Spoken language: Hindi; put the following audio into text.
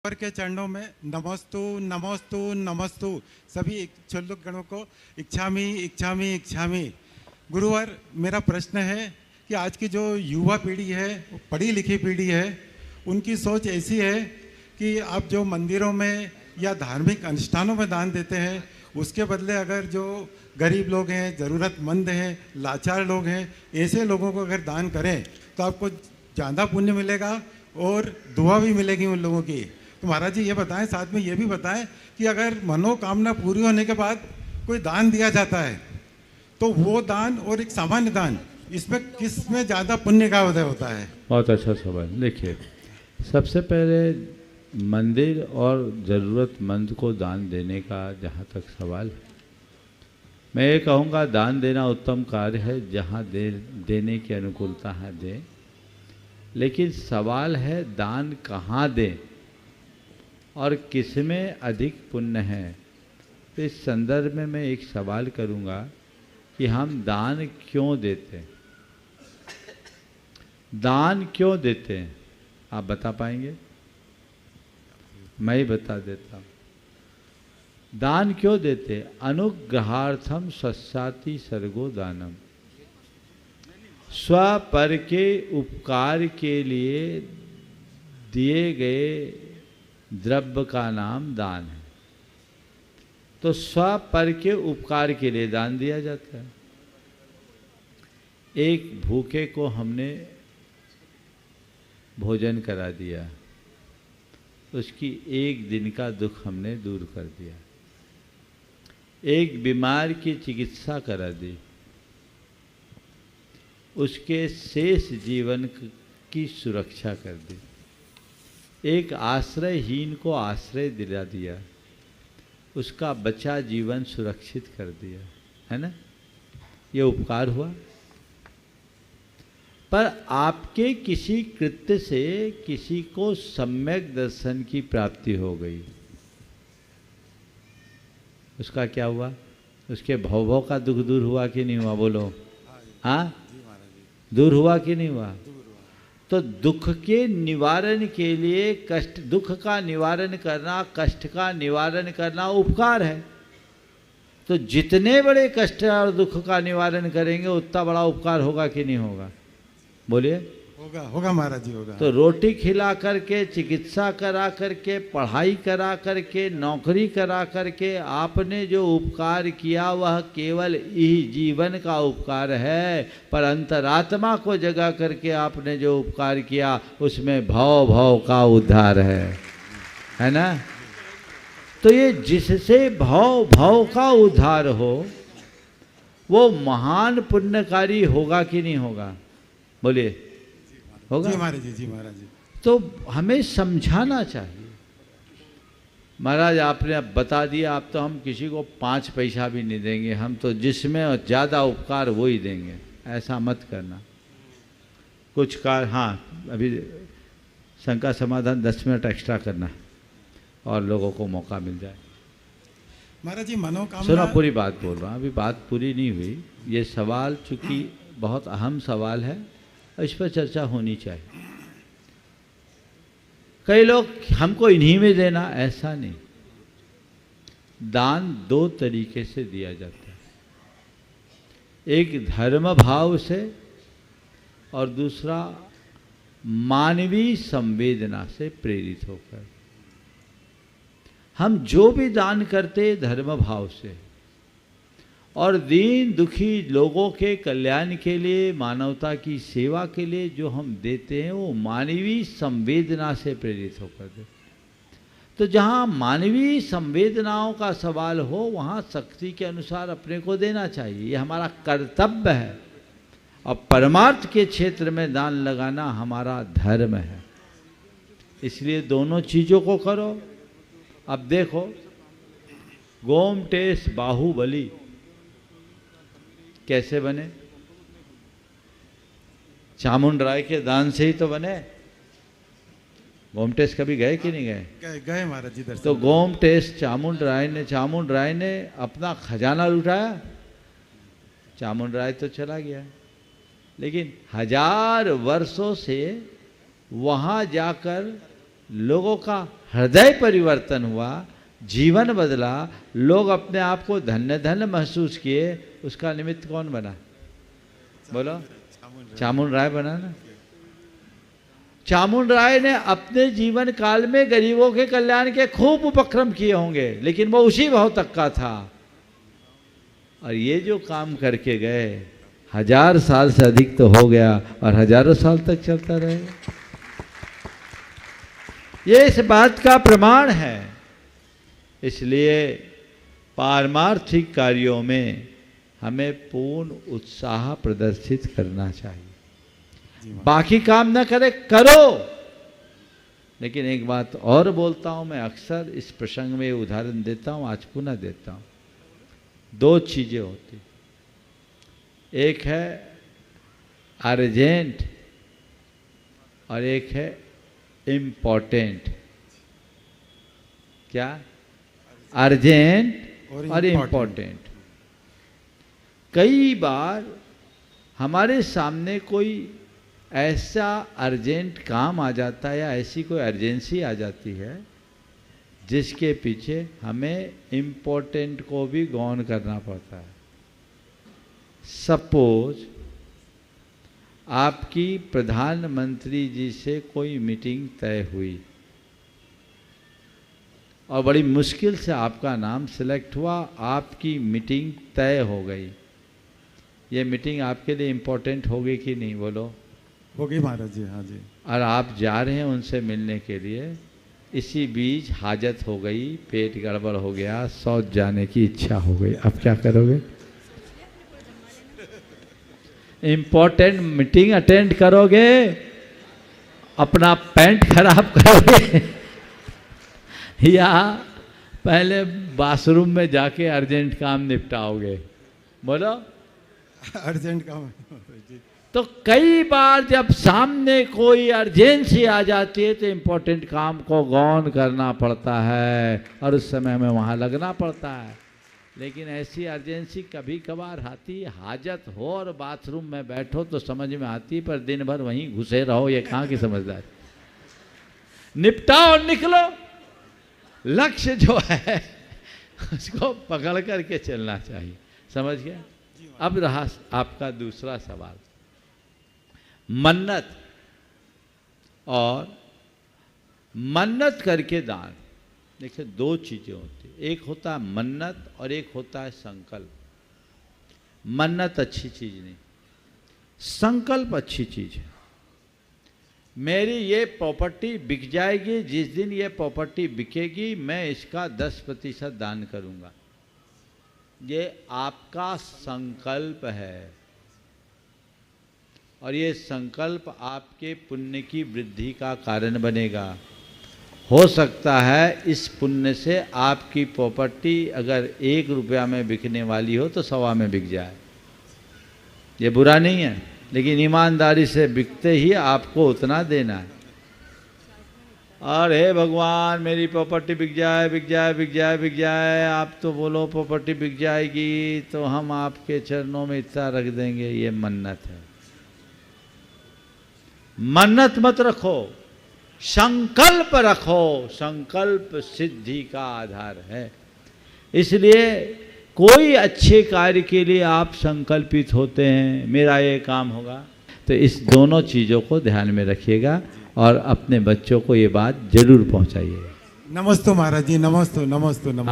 ईश्वर के चरणों में नमस्तु नमस्तु नमस्तु सभी क्षुल्लक गणों को इच्छामि इच्छामि इच्छामि। गुरुवर, मेरा प्रश्न है कि आज की जो युवा पीढ़ी है, पढ़ी लिखी पीढ़ी है, उनकी सोच ऐसी है कि आप जो मंदिरों में या धार्मिक अनुष्ठानों में दान देते हैं, उसके बदले अगर जो गरीब लोग हैं, ज़रूरतमंद हैं, लाचार लोग हैं, ऐसे लोगों को अगर दान करें तो आपको ज़्यादा पुण्य मिलेगा और दुआ भी मिलेगी उन लोगों की। तो महाराज जी ये बताएं, साथ में ये भी बताएं कि अगर मनोकामना पूरी होने के बाद कोई दान दिया जाता है तो वो दान और एक सामान्य दान, इसमें किस में ज़्यादा पुण्य का उदय होता है? बहुत अच्छा सवाल। देखिए, सबसे पहले मंदिर और ज़रूरतमंद को दान देने का जहाँ तक सवाल है, मैं ये कहूँगा दान देना उत्तम कार्य है, जहाँ देने की अनुकूलता है दें। लेकिन सवाल है दान कहाँ दें और किसमें अधिक पुण्य है। तो इस संदर्भ में मैं एक सवाल करूँगा कि हम दान क्यों देते हैं, दान क्यों देते हैं, आप बता पाएंगे? मैं ही बता देता हूँ। दान क्यों देते हैं? अनुग्रहार्थम सस्साति सर्गो दानम। स्वपर के उपकार के लिए दिए गए द्रव्य का नाम दान है। तो स्वपर के उपकार के लिए दान दिया जाता है। एक भूखे को हमने भोजन करा दिया, उसकी एक दिन का दुख हमने दूर कर दिया। एक बीमार की चिकित्सा करा दी, उसके शेष जीवन की सुरक्षा कर दी। एक आश्रयहीन को आश्रय दिला दिया, उसका बचा जीवन सुरक्षित कर दिया, है ना? ये उपकार हुआ। पर आपके किसी कृत्य से किसी को सम्यक दर्शन की प्राप्ति हो गई, उसका क्या हुआ? उसके भव का दुख दूर हुआ कि नहीं हुआ? बोलो। हाँ, दूर हुआ कि नहीं हुआ? तो दुख के निवारण के लिए कष्ट, दुख का निवारण करना, कष्ट का निवारण करना उपकार है। तो जितने बड़े कष्ट और दुख का निवारण करेंगे उतना बड़ा उपकार होगा कि नहीं होगा? बोलिए। होगा, होगा महाराज जी, होगा। तो रोटी खिला करके, चिकित्सा करा करके, पढ़ाई करा करके, नौकरी करा करके आपने जो उपकार किया वह केवल यही जीवन का उपकार है। पर अंतरात्मा को जगा करके आपने जो उपकार किया उसमें भव का उद्धार है ना? तो ये जिससे भव का उद्धार हो वो महान पुण्यकारी होगा कि नहीं होगा? बोलिए। होगा? जी महाराज जी, जी महाराज जी। तो हमें समझाना चाहिए। महाराज आपने अब बता दिया, आप तो हम किसी को 5 पैसा भी नहीं देंगे, हम तो जिसमें ज़्यादा उपकार वो ही देंगे, ऐसा मत करना। कुछ कार, हाँ, अभी शंका समाधान 10 मिनट एक्स्ट्रा करना और लोगों को मौका मिल जाए। महाराज जी मनोकामना, सुनो, पूरी बात बोल रहा हूँ, अभी बात पूरी नहीं हुई। ये सवाल चूँकि बहुत अहम सवाल है, इस पर चर्चा होनी चाहिए। कई लोग हमको इन्हीं में देना, ऐसा नहीं। दान 2 तरीके से दिया जाता है, एक धर्म भाव से और दूसरा मानवीय संवेदना से प्रेरित होकर। हम जो भी दान करते धर्म भाव से और दीन दुखी लोगों के कल्याण के लिए, मानवता की सेवा के लिए जो हम देते हैं वो मानवीय संवेदना से प्रेरित होकर देते। तो जहाँ मानवीय संवेदनाओं का सवाल हो वहाँ शक्ति के अनुसार अपने को देना चाहिए, ये हमारा कर्तव्य है। और परमार्थ के क्षेत्र में दान लगाना हमारा धर्म है, इसलिए दोनों चीज़ों को करो। अब देखो, गोमटेश बाहुबली कैसे बने? चामुंड राय के दान से ही तो बने। गोमटेश कभी गए कि नहीं गए? गए महाराज जी दर्शन। तो गोमटेश चामुंड राय ने अपना खजाना लुटाया, चामुंड राय तो चला गया, लेकिन 1000 वर्षों से वहाँ जाकर लोगों का हृदय परिवर्तन हुआ, जीवन बदला, लोग अपने आप को धन्य धन्य महसूस किए। उसका निमित्त कौन बना? बोलो। चामुंड राय बना ना। चामुंड राय ने अपने जीवन काल में गरीबों के कल्याण के खूब उपक्रम किए होंगे, लेकिन वो उसी भाव तक का था। और ये जो काम करके गए, 1000 साल से अधिक तो हो गया और हजारों साल तक चलता रहेगा। ये इस बात का प्रमाण है। इसलिए पारमार्थिक कार्यों में हमें पूर्ण उत्साह प्रदर्शित करना चाहिए। बाकी काम न करे, करो। लेकिन एक बात और बोलता हूं, मैं अक्सर इस प्रसंग में उदाहरण देता हूं, आज पुनः देता हूं। 2 चीजें होती, एक है अर्जेंट और एक है इम्पोर्टेंट। क्या? अर्जेंट और इम्पोर्टेंट। कई बार हमारे सामने कोई ऐसा अर्जेंट काम आ जाता है या ऐसी कोई अर्जेंसी आ जाती है जिसके पीछे हमें इम्पोर्टेंट को भी गौन करना पड़ता है। सपोज आपकी प्रधानमंत्री जी से कोई मीटिंग तय हुई और बड़ी मुश्किल से आपका नाम सिलेक्ट हुआ, आपकी मीटिंग तय हो गई। ये मीटिंग आपके लिए इम्पोर्टेंट होगी कि नहीं? बोलो। होगी महाराज जी। हाँ जी। और आप जा रहे हैं उनसे मिलने के लिए, इसी बीच हाजत हो गई, पेट गड़बड़ हो गया, शौच जाने की इच्छा हो गई, अब क्या करोगे? इम्पोर्टेंट मीटिंग अटेंड करोगे, अपना पैंट खराब करोगे या पहले बाथरूम में जाके अर्जेंट काम निपटाओगे? बोलो। अर्जेंट काम। तो कई बार जब सामने कोई अर्जेंसी आ जाती है तो इम्पोर्टेंट काम को गौन करना पड़ता है और उस समय हमें वहाँ लगना पड़ता है। लेकिन ऐसी अर्जेंसी कभी कभार आती, हाजत हो और बाथरूम में बैठो तो समझ में आती, पर दिन भर वहीं घुसे रहो, ये कहाँ की समझदारी। निपटाओ और निकलो। लक्ष्य जो है उसको पकड़ करके चलना चाहिए। समझ गया? अब रहा आपका दूसरा सवाल, मन्नत और मन्नत करके दान। देखिए 2 चीजें होती है, एक होता है मन्नत और एक होता है संकल्प। मन्नत अच्छी चीज नहीं, संकल्प अच्छी चीज है। मेरी ये प्रॉपर्टी बिक जाएगी, जिस दिन ये प्रॉपर्टी बिकेगी मैं इसका 10% दान करूंगा। ये आपका संकल्प है और ये संकल्प आपके पुण्य की वृद्धि का कारण बनेगा। हो सकता है इस पुण्य से आपकी प्रॉपर्टी अगर 1 रुपया में बिकने वाली हो तो 1.25 में बिक जाए। ये बुरा नहीं है, लेकिन ईमानदारी से बिकते ही आपको उतना देना है। और हे भगवान मेरी प्रॉपर्टी बिक जाए, बिक जाए, बिक जाए, बिक जाए, आप तो बोलो प्रॉपर्टी बिक जाएगी तो हम आपके चरणों में इतना रख देंगे। ये मन्नत है। मन्नत मत रखो, संकल्प रखो। संकल्प सिद्धि का आधार है। इसलिए कोई अच्छे कार्य के लिए आप संकल्पित होते हैं, मेरा ये काम होगा, तो इस दोनों चीज़ों को ध्यान में रखिएगा और अपने बच्चों को ये बात जरूर पहुंचाइएगा। नमस्ते महाराज जी। नमस्ते नमस्ते नमस्ते।